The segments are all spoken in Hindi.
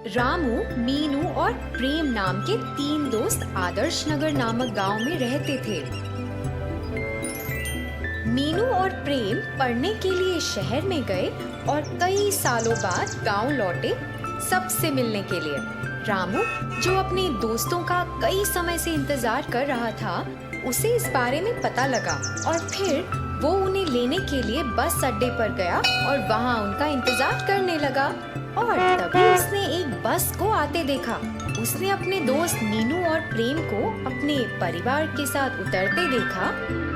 रामू, मीनू और प्रेम नाम के 3 दोस्त आदर्श नगर नामक गांव में रहते थे। मीनू और प्रेम पढ़ने के लिए शहर में गए और कई सालों बाद गांव लौटे सबसे मिलने के लिए। रामू, जो अपने दोस्तों का कई समय से इंतजार कर रहा था, उसे इस बारे में पता लगा और फिर वो उन्हें लेने के लिए बस अड्डे पर गया और वहाँ उनका इंतजार करने लगा। और तभी उसने एक बस को आते देखा। उसने अपने दोस्त मीनू और प्रेम को अपने परिवार के साथ उतरते देखा।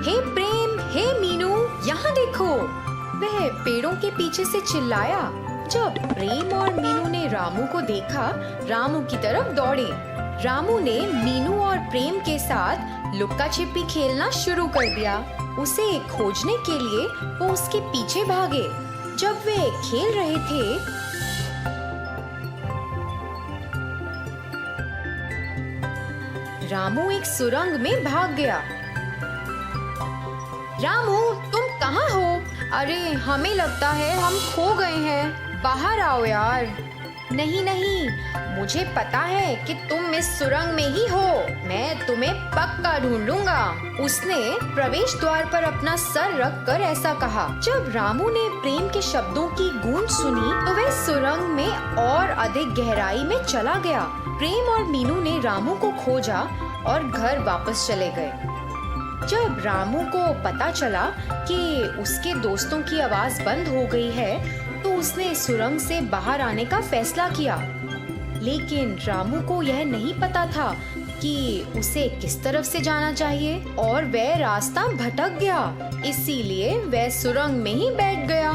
हे प्रेम, हे मीनू, यहाँ देखो! वह पेड़ों के पीछे से चिल्लाया। जब प्रेम और मीनू ने रामू को देखा, रामू की तरफ दौड़े। रामू ने मीनू और प्रेम के साथ लुक्का छिपी खेलना शुरू कर दिया। उसे खोजने के लिए वो उसके पीछे भागे। जब वे खेल रहे थे, रामू एक सुरंग में भाग गया। रामू, तुम कहाँ हो? अरे, हमें लगता है हम खो गए हैं। बाहर आओ यार। नहीं नहीं, मुझे पता है कि तुम इस सुरंग में ही हो। मैं तुम्हें पक्का ढूंढ लूंगा। उसने प्रवेश द्वार पर अपना सर रख कर ऐसा कहा। जब रामू ने प्रेम के शब्दों की गूंज सुनी तो वह सुरंग में और अधिक गहराई में चला गया। प्रेम और मीनू ने रामू को खोजा और घर वापस चले गए। जब रामू को पता चला कि उसके दोस्तों की आवाज बंद हो गई है, तो उसने सुरंग से बाहर आने का फैसला किया। लेकिन रामू को यह नहीं पता था कि उसे किस तरफ से जाना चाहिए और वह रास्ता भटक गया। इसीलिए वह सुरंग में ही बैठ गया।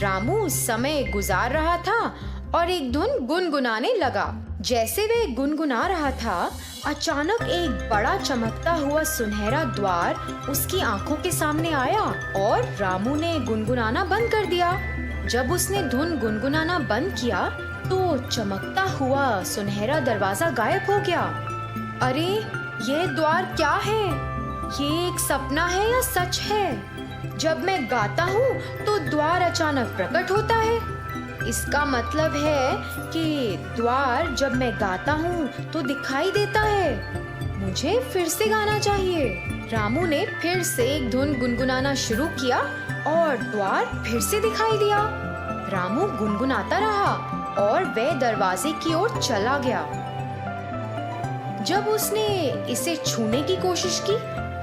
रामू समय गुजार रहा था और एक धुन गुनगुनाने लगा। जैसे वह गुनगुना रहा था, अचानक एक बड़ा चमकता हुआ सुनहरा द्वार उसकी आंखों के सामने आया और रामू ने गुनगुनाना बंद कर दिया। जब उसने धुन गुनगुनाना बंद किया तो चमकता हुआ सुनहरा दरवाजा गायब हो गया। अरे, ये द्वार क्या है? ये एक सपना है या सच है? जब मैं गाता हूँ तो द्वार अचानक प्रकट होता है। इसका मतलब है कि द्वार जब मैं गाता हूँ तो दिखाई देता है। मुझे फिर से गाना चाहिए। रामू ने फिर से एक धुन गुनगुनाना शुरू किया और द्वार फिर से दिखाई दिया। रामू गुनगुनाता रहा और वह दरवाजे की ओर चला गया। जब उसने इसे छूने की कोशिश की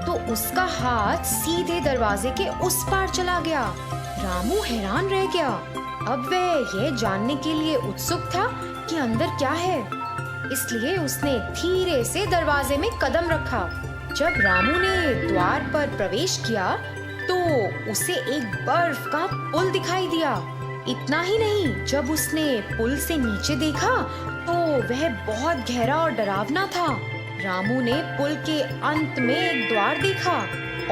तो उसका हाथ सीधे दरवाजे के उस पार चला गया। रामू हैरान रह गया। अब वह यह जानने के लिए उत्सुक था कि अंदर क्या है, इसलिए उसने धीरे से दरवाजे में कदम रखा। जब रामू ने द्वार पर प्रवेश किया तो उसे एक बर्फ का पुल दिखाई दिया। इतना ही नहीं, जब उसने पुल से नीचे देखा तो वह बहुत गहरा और डरावना था। रामू ने पुल के अंत में एक द्वार देखा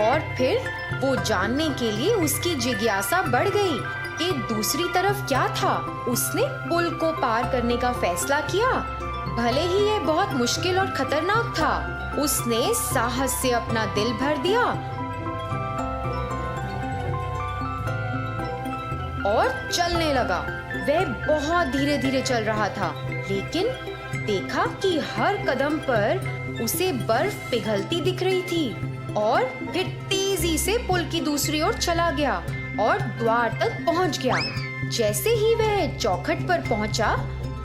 और फिर वो जानने के लिए उसकी जिज्ञासा बढ़ गई कि दूसरी तरफ क्या था। उसने पुल को पार करने का फैसला किया। भले ही ये बहुत मुश्किल और खतरनाक था, उसने साहस से अपना दिल भर दिया और चलने लगा। वह बहुत धीरे धीरे चल रहा था, लेकिन देखा कि हर कदम पर उसे बर्फ पिघलती दिख रही थी और फिर तेजी से पुल की दूसरी ओर चला गया और द्वार तक पहुंच गया। जैसे ही वह चौखट पर पहुंचा,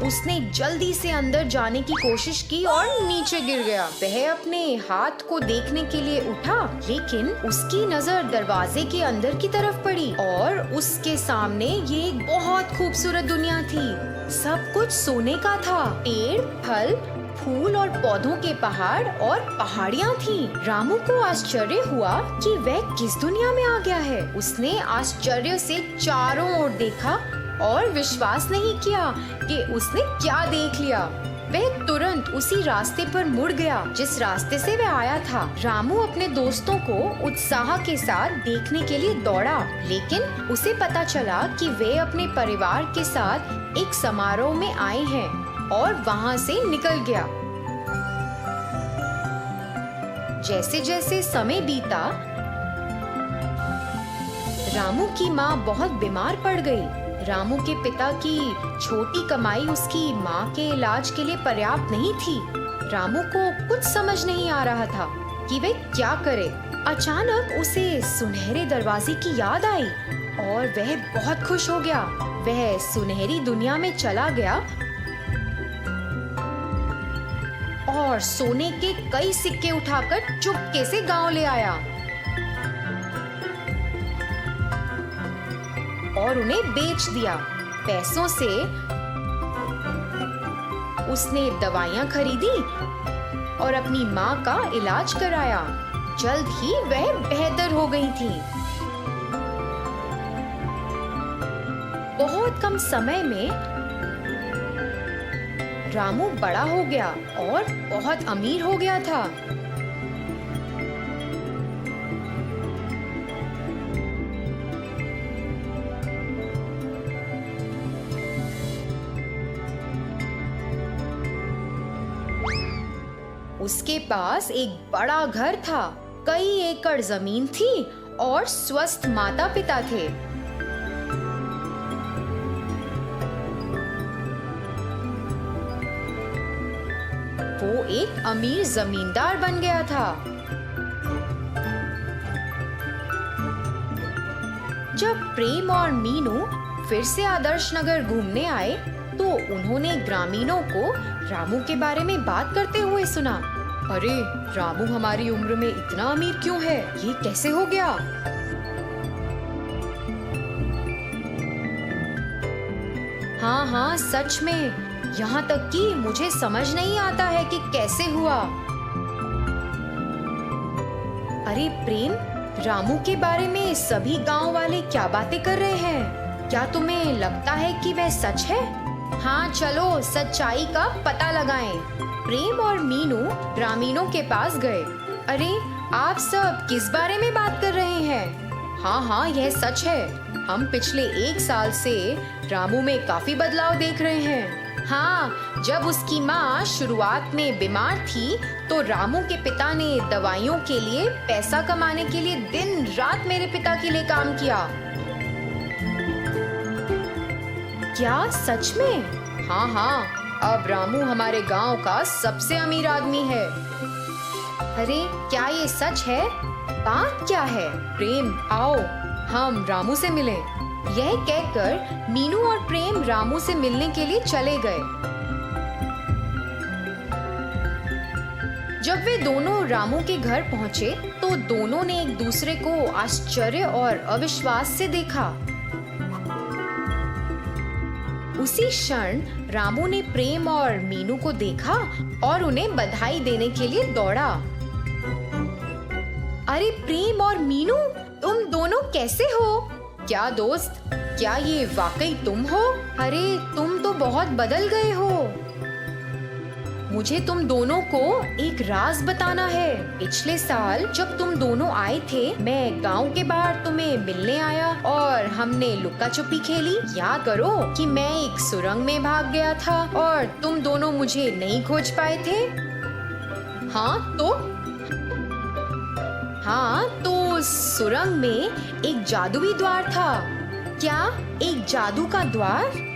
उसने जल्दी से अंदर जाने की कोशिश की और नीचे गिर गया। वह अपने हाथ को देखने के लिए उठा, लेकिन उसकी नजर दरवाजे के अंदर की तरफ पड़ी और उसके सामने ये एक बहुत खूबसूरत दुनिया थी। सब कुछ सोने का था। पेड़, फल, फूल और पौधों के पहाड़ और पहाड़ियाँ थीं। रामू को आश्चर्य हुआ कि वह किस दुनिया में आ गया है। उसने आश्चर्य से चारों ओर देखा और विश्वास नहीं किया कि उसने क्या देख लिया। वह तुरंत उसी रास्ते पर मुड़ गया जिस रास्ते से वह आया था। रामू अपने दोस्तों को उत्साह के साथ देखने के लिए दौड़ा, लेकिन उसे पता चला कि वे अपने परिवार के साथ एक समारोह में आए हैं और वहाँ से निकल गया। जैसे जैसे समय बीता, रामू की माँ बहुत बीमार पड़ गई। रामू के पिता की छोटी कमाई उसकी माँ के इलाज के लिए पर्याप्त नहीं थी। रामू को कुछ समझ नहीं आ रहा था कि वे क्या करे। अचानक उसे सुनहरे दरवाजे की याद आई और वह बहुत खुश हो गया। वह सुनहरी दुनिया में चला गया और सोने के कई सिक्के उठाकर चुपके से गांव ले आया और उन्हें बेच दिया। पैसों से उसने दवाइयां खरीदी और अपनी माँ का इलाज कराया। जल्द ही वह बेहतर हो गई थी। बहुत कम समय में रामू बड़ा हो गया और बहुत अमीर हो गया था। उसके पास एक बड़ा घर था, कई एकड़ जमीन थी और स्वस्थ माता पिता थे। वो एक अमीर जमींदार बन गया था। जब प्रेम और मीनू फिर से आदर्श नगर घूमने आए तो उन्होंने ग्रामीणों को रामू के बारे में बात करते हुए सुना। अरे, रामू हमारी उम्र में इतना अमीर क्यों है? ये कैसे हो गया? हाँ हाँ, सच में। यहाँ तक कि मुझे समझ नहीं आता है कि कैसे हुआ। अरे प्रेम, रामू के बारे में सभी गांव वाले क्या बातें कर रहे हैं? क्या तुम्हें लगता है कि वह सच है? हाँ, चलो सच्चाई का पता लगाएं। प्रेम और मीनू ग्रामीणों के पास गए। अरे, आप सब किस बारे में बात कर रहे हैं? हाँ हाँ, यह सच है। हम पिछले 1 साल से रामू में काफी बदलाव देख रहे हैं। हाँ, जब उसकी माँ शुरुआत में बीमार थी तो रामू के पिता ने दवाइयों के लिए पैसा कमाने के लिए दिन रात मेरे पिता के लिए काम किया। क्या सच में? हाँ हाँ, अब रामू हमारे गांव का सबसे अमीर आदमी है। अरे, क्या ये सच है? बात क्या है? प्रेम, आओ हम रामू से मिलें। यह कहकर मीनू और प्रेम रामू से मिलने के लिए चले गए। जब वे दोनों रामू के घर पहुंचे तो दोनों ने एक दूसरे को आश्चर्य और अविश्वास से देखा। उसी क्षण रामू ने प्रेम और मीनू को देखा और उन्हें बधाई देने के लिए दौड़ा। अरे प्रेम और मीनू, तुम दोनों कैसे हो? क्या दोस्त, क्या ये वाकई तुम हो? अरे, तुम तो बहुत बदल गए हो। मुझे तुम दोनों को एक राज बताना है। पिछले साल जब तुम दोनों आए थे, मैं गांव के बाहर तुम्हें मिलने आया और हमने लुका छुपी खेली। याद करो कि मैं एक सुरंग में भाग गया था और तुम दोनों मुझे नहीं खोज पाए थे। हाँ, तो सुरंग में एक जादुई द्वार था। क्या? एक जादू का द्वार?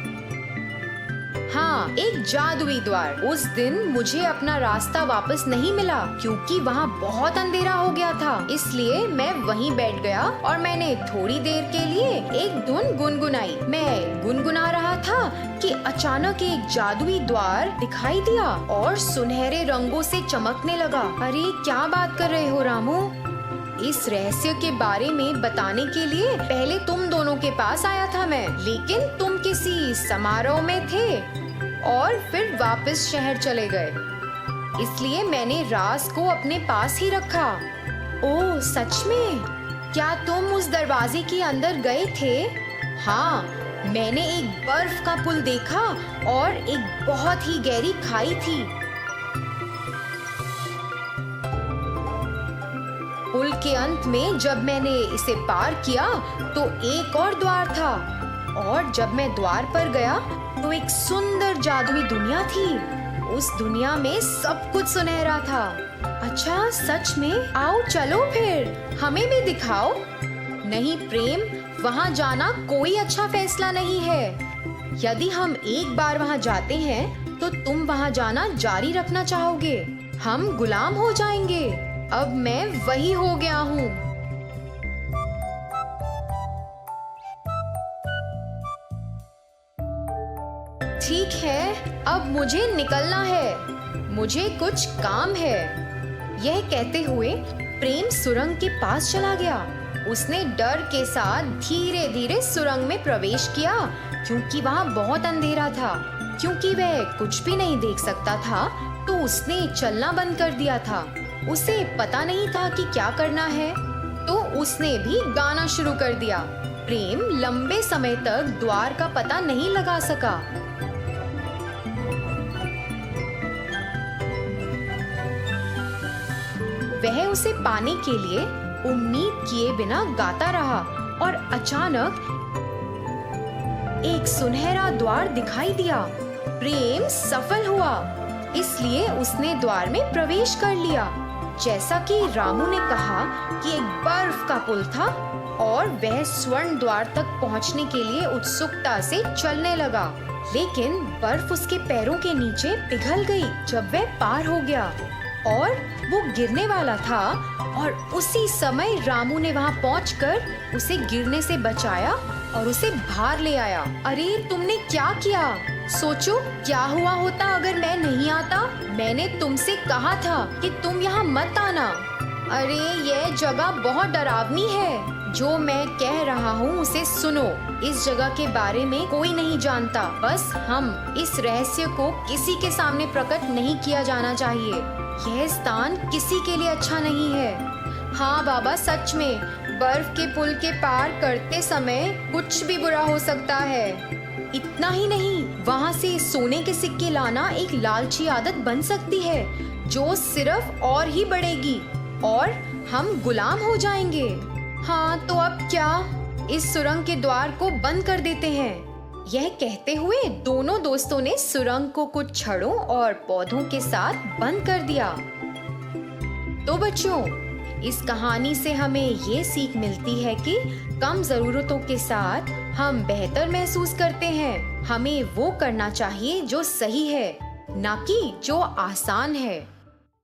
हाँ, एक जादुई द्वार। उस दिन मुझे अपना रास्ता वापस नहीं मिला क्योंकि वहाँ बहुत अंधेरा हो गया था। इसलिए मैं वहीं बैठ गया और मैंने थोड़ी देर के लिए एक धुन गुनगुनाई। मैं गुनगुना रहा था कि अचानक एक जादुई द्वार दिखाई दिया और सुनहरे रंगों से चमकने लगा। अरे, क्या बात कर रहे हो रामू? इस रहस्य के बारे में बताने के लिए पहले तुम दोनों के पास आया था मैं, लेकिन तुम किसी समारोह में थे और फिर वापस शहर चले गए। इसलिए मैंने राज को अपने पास ही रखा। ओह, सच में? क्या तुम उस दरवाजे के अंदर गए थे? हाँ, मैंने एक बर्फ का पुल देखा और एक बहुत ही गहरी खाई थी। पुल के अंत में जब मैंने इसे पार किया तो एक और द्वार था और जब मैं द्वार पर गया तो एक सुंदर जादुई दुनिया थी। उस दुनिया में सब कुछ सुनहरा था। अच्छा, सच में? आओ चलो फिर, हमें भी दिखाओ। नहीं प्रेम, वहाँ जाना कोई अच्छा फैसला नहीं है। यदि हम एक बार वहाँ जाते हैं तो तुम वहाँ जाना जारी रखना चाहोगे। हम गुलाम हो जाएंगे। अब मैं वही हो गया हूँ। ठीक है, अब मुझे निकलना है। मुझे कुछ काम है। यह कहते हुए प्रेम सुरंग के पास चला गया। उसने डर के साथ धीरे धीरे सुरंग में प्रवेश किया, क्योंकि वहाँ बहुत अंधेरा था। क्योंकि वह कुछ भी नहीं देख सकता था, तो उसने चलना बंद कर दिया था। उसे पता नहीं था कि क्या करना है, तो उसने भी गाना शुरू कर दिया। प्रेम लंबे समय तक द्वार का पता नहीं लगा सका। वह उसे पाने के लिए उम्मीद किए बिना गाता रहा और अचानक एक सुनहरा द्वार दिखाई दिया। प्रेम सफल हुआ, इसलिए उसने द्वार में प्रवेश कर लिया। जैसा कि रामू ने कहा कि एक बर्फ का पुल था और वह स्वर्ण द्वार तक पहुंचने के लिए उत्सुकता से चलने लगा। लेकिन बर्फ उसके पैरों के नीचे पिघल गई जब वह पार हो गया और वो गिरने वाला था। और उसी समय रामू ने वहाँ पहुंचकर उसे गिरने से बचाया और उसे बाहर ले आया। अरे तुमने क्या किया? सोचो क्या हुआ होता अगर मैं नहीं आता। मैंने तुमसे कहा था कि तुम यहाँ मत आना। अरे यह जगह बहुत डरावनी है। जो मैं कह रहा हूँ उसे सुनो। इस जगह के बारे में कोई नहीं जानता। बस हम इस रहस्य को किसी के सामने प्रकट नहीं किया जाना चाहिए। यह स्थान किसी के लिए अच्छा नहीं है। हाँ बाबा, सच में बर्फ के पुल के पार करते समय कुछ भी बुरा हो सकता है। इतना ही नहीं, वहाँ से सोने के सिक्के लाना एक लालची आदत बन सकती है जो सिर्फ और ही बढ़ेगी और हम गुलाम हो जाएंगे। हाँ तो अब क्या? इस सुरंग के द्वार को बंद कर देते हैं। यह कहते हुए दोनों दोस्तों ने सुरंग को कुछ छड़ों और पौधों के साथ बंद कर दिया। तो बच्चों, इस कहानी से हमें ये सीख मिलती है कि कम जरूरतों के साथ हम बेहतर महसूस करते हैं। हमें वो करना चाहिए जो सही है, ना कि जो आसान है।